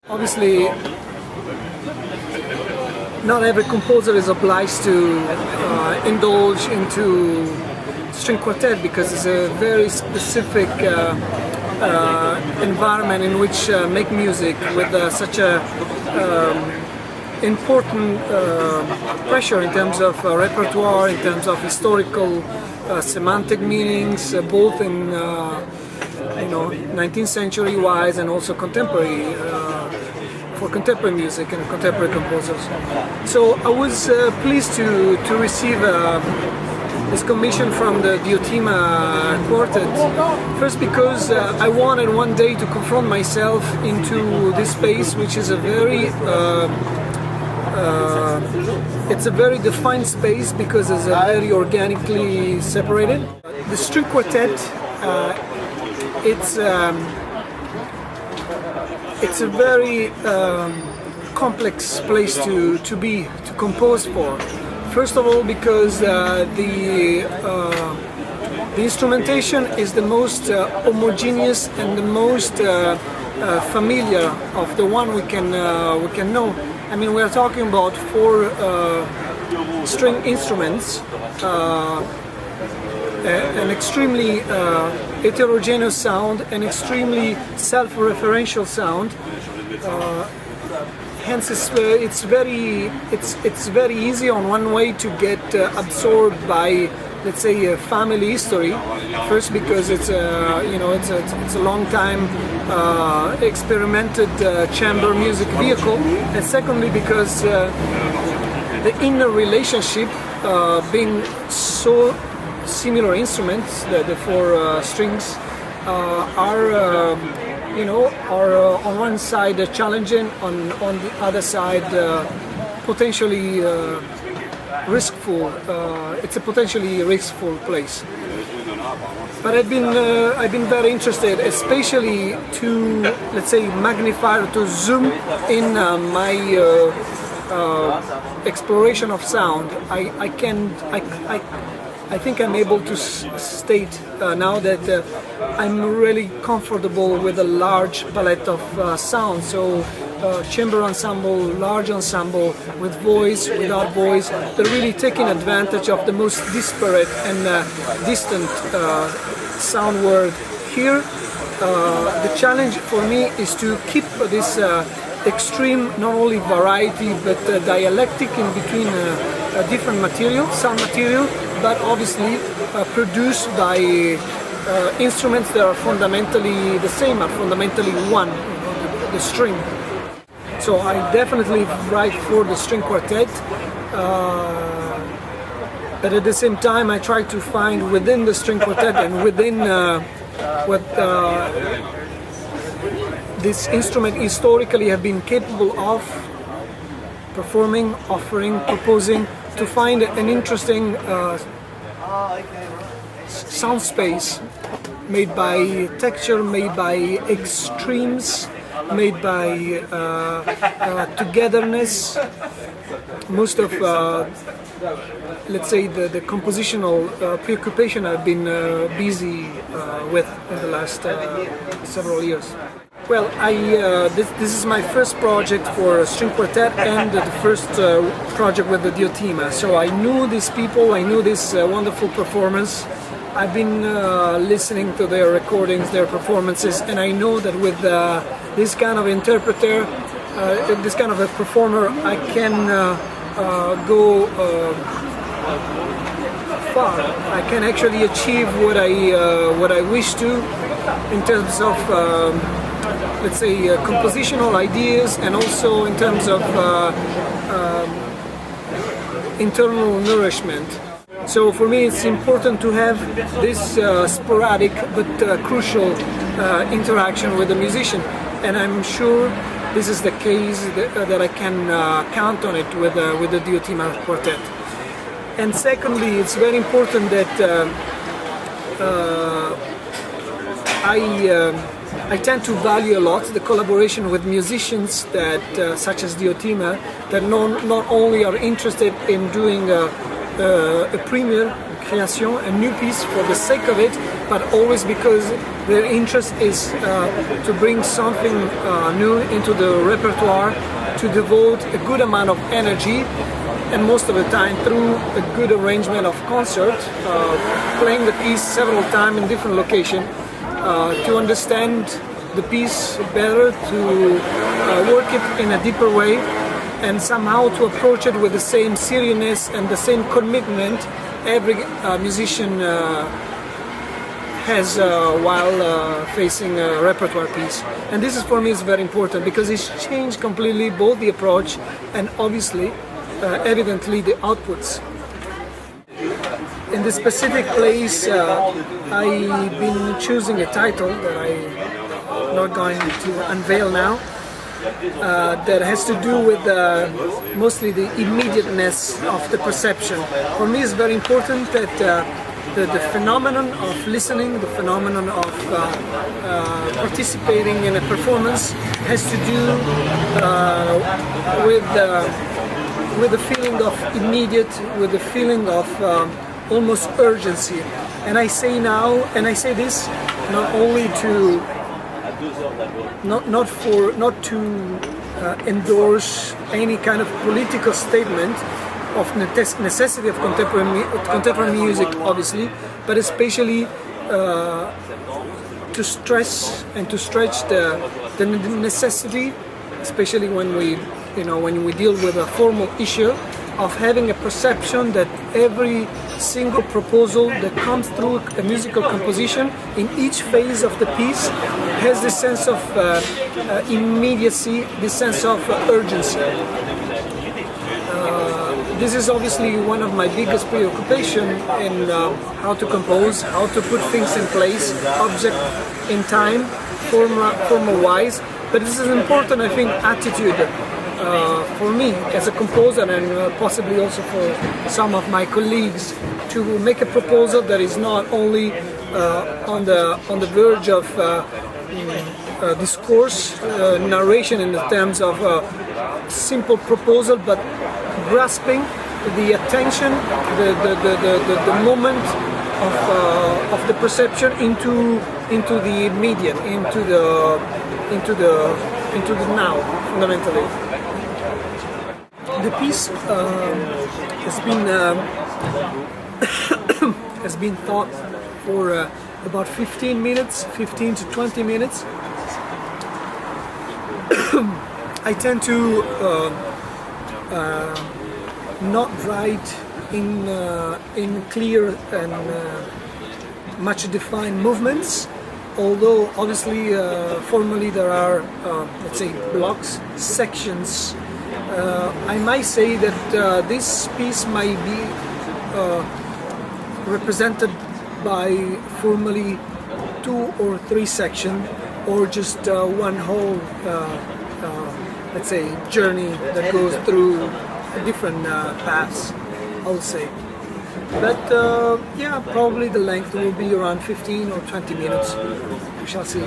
Obviously, not every composer is obliged to indulge into string quartet because it's a very specific environment in which make music with such a important pressure in terms of repertoire, in terms of historical semantic meanings, both in 19th century wise and also contemporary for contemporary music and contemporary composers. So I was pleased to receive this commission from the Diotima quartet. First because I wanted one day to confront myself into this space, which is a very it's a very defined space because it's very organically separated. The string quartet, it's a very complex place to compose for. First of all, because the instrumentation is the most homogeneous and the most familiar of the one we can know. I mean, we are talking about 4 string instruments, an extremely heterogeneous sound, an extremely self-referential sound. Hence, it's very easy on one way to get absorbed by, let's say, a family history. First, because it's a long time experimented chamber music vehicle, and secondly, because the inner relationship, being so similar instruments, the 4 strings, are on one side challenging, on the other side potentially riskful. It's a potentially riskful place. But I've been very interested, especially to, let's say, magnify, to zoom in my exploration of sound. I think I'm able to state now that I'm really comfortable with a large palette of sounds. So chamber ensemble, large ensemble, with voice, without voice. They're really taking advantage of the most disparate and distant sound world here. The challenge for me is to keep this extreme, not only variety, but dialectic in between different material, sound material, but obviously produced by instruments that are fundamentally the same, are fundamentally one, the string. So I definitely write for the string quartet, but at the same time I try to find within the string quartet and within what this instrument historically have been capable of performing, offering, proposing, to find an interesting sound space made by texture, made by extremes, made by togetherness. Most of, let's say, the compositional preoccupation I've been busy with in the last several years. Well, this is my first project for string quartet and the first project with the Diotima. So I knew these people, I knew this wonderful performance. I've been listening to their recordings, their performances, and I know that with this kind of interpreter, this kind of a performer, I can go far. I can actually achieve what I wish to in terms of let's say compositional ideas, and also in terms of internal nourishment. So for me it's important to have this sporadic but crucial interaction with the musician, and I'm sure this is the case that I can count on it with the Diotima quartet. And secondly, it's very important that I tend to value a lot the collaboration with musicians that, such as Diotima, that not only are interested in doing a premiere, création, a new piece for the sake of it, but always because their interest is to bring something new into the repertoire, to devote a good amount of energy, and most of the time through a good arrangement of concert, playing the piece several times in different locations, to understand the piece better, to work it in a deeper way, and somehow to approach it with the same seriousness and the same commitment every musician has while facing a repertoire piece. And this is, for me, is very important because it's changed completely both the approach and obviously, evidently, the outputs. In this specific place, I've been choosing a title that I'm not going to unveil now, that has to do with mostly the immediateness of the perception. For me, it's very important that the phenomenon of listening, the phenomenon of participating in a performance has to do with the feeling of immediate, with the feeling of almost urgency. And I say now, and I say this not only to not to endorse any kind of political statement of necessity of contemporary music, obviously, but especially to stress and to stretch the necessity, especially when we deal with a formal issue, of having a perception that every single proposal that comes through a musical composition in each phase of the piece has this sense of immediacy, this sense of urgency. This is obviously one of my biggest preoccupations in how to compose, how to put things in place, object in time, formal-wise. But this is an important, I think, attitude for me as a composer, and possibly also for some of my colleagues, to make a proposal that is not only on the verge of discourse, narration in the terms of simple proposal, but grasping the attention, the moment of the perception into the immediate, into the now, fundamentally. The piece has been thought for about 15 to 20 minutes. I tend to not write in clear and much defined movements, although obviously formally there are let's say blocks, sections. I might say that this piece might be represented by formally 2 or 3 sections, or just one whole let's say journey that goes through different paths, I would say. But yeah, probably the length will be around 15 or 20 minutes. We shall see.